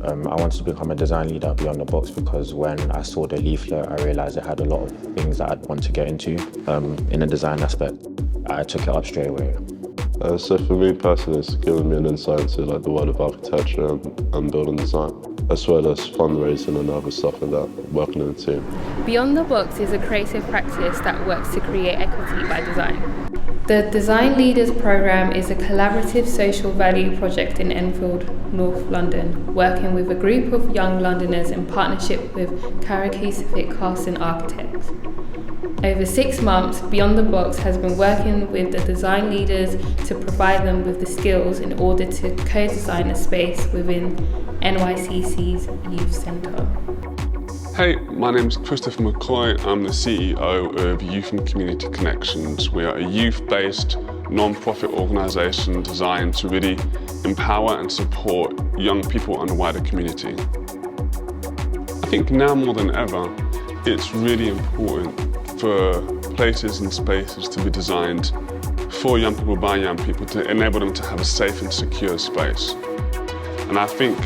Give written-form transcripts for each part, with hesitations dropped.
I wanted to become a design leader beyond the box because when I saw the leaflet, I realised it had a lot of things that I'd want to get into in the design aspect. I took it up straight away. So for me personally, it's given me an insight into like the world of architecture and building design, as well as fundraising and other stuff like that, working in a team. Beyond the Box is a creative practice that works to create equity by design. The Design Leaders Programme is a collaborative social value project in Enfield North London, working with a group of young Londoners in partnership with Karakusevic Carson Architects. Over 6 months, Beyond the Box has been working with the design leaders to provide them with the skills in order to co-design a space within NYCC's Youth Centre. Hey, my name's Christopher McCoy. I'm the CEO of Youth and Community Connections. We are a youth-based, non-profit organisation designed to really empower and support young people and the wider community. I think now more than ever, it's really important for places and spaces to be designed for young people by young people to enable them to have a safe and secure space. And I think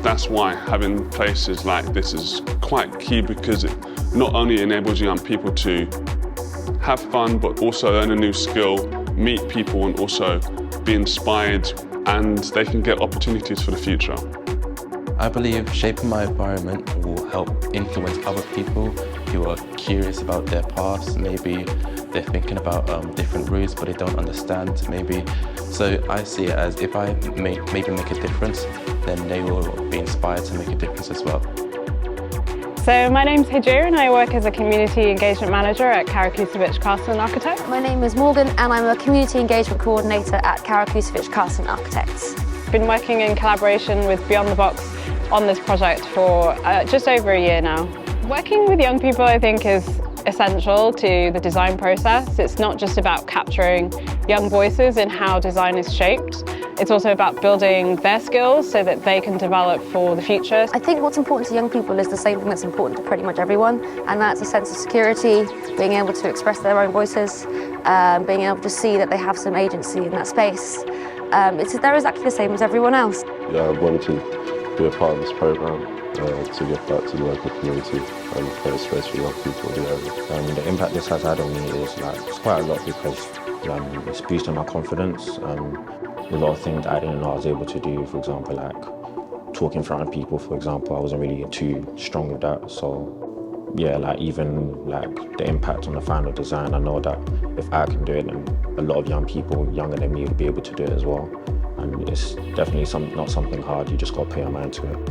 that's why having places like this is quite key, because it not only enables young people to have fun but also learn a new skill, meet people and also be inspired, and they can get opportunities for the future. I believe shaping my environment will help influence other people who are curious about their past. Maybe they're thinking about different routes but they don't understand maybe. So I see it as if I maybe make a difference, then they will be inspired to make a difference as well. So my name's Hijira and I work as a Community Engagement Manager at Karakusevic Carson Architects. My name is Morgan and I'm a Community Engagement Coordinator at Karakusevic Carson Architects. I've been working in collaboration with Beyond the Box on this project for just over a year now. Working with young people, I think, is essential to the design process. It's not just about capturing young voices in how design is shaped. It's also about building their skills so that they can develop for the future. I think what's important to young people is the same thing that's important to pretty much everyone, and that's a sense of security, being able to express their own voices, being able to see that they have some agency in that space. They're exactly the same as everyone else. Yeah, I wanted to be a part of this programme to give back to the local community and create a space for young people in the area. The impact this has had on me is it's quite a lot, because it's boosted my confidence. A lot of things I didn't know I was able to do, for example, like talking in front of people, for example, I wasn't really too strong with that. So yeah, even the impact on the final design, I know that if I can do it, then a lot of young people younger than me will be able to do it as well. And it's definitely not something hard, you just got to pay your mind to it.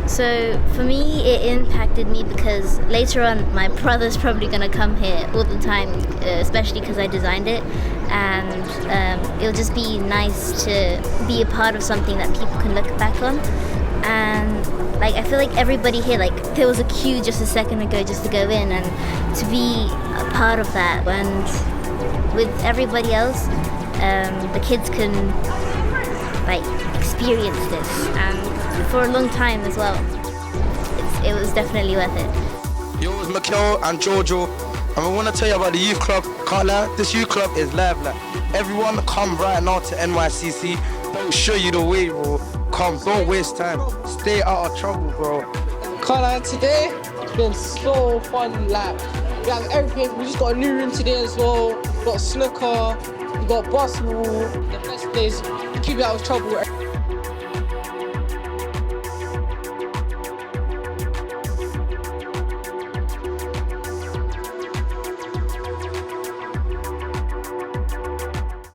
So for me, it impacted me because later on my brother's probably going to come here all the time, especially because I designed it, and it'll just be nice to be a part of something that people can look back on. And I feel like everybody here, there was a queue just a second ago just to go in, and to be a part of that, and with everybody else, the kids can experience this, and for a long time as well. It was definitely worth it. Yo, it's Mikhail and Giorgio, and I want to tell you about the youth club. Can't lie, this youth club is live. Everyone come right now to NYCC. They'll show you the way, bro. Come, don't waste time. Stay out of trouble, bro. Can't lie, today it's been so fun. We have everything. We just got a new room today as well. We got snooker, we got basketball. The best place, keep you out of trouble.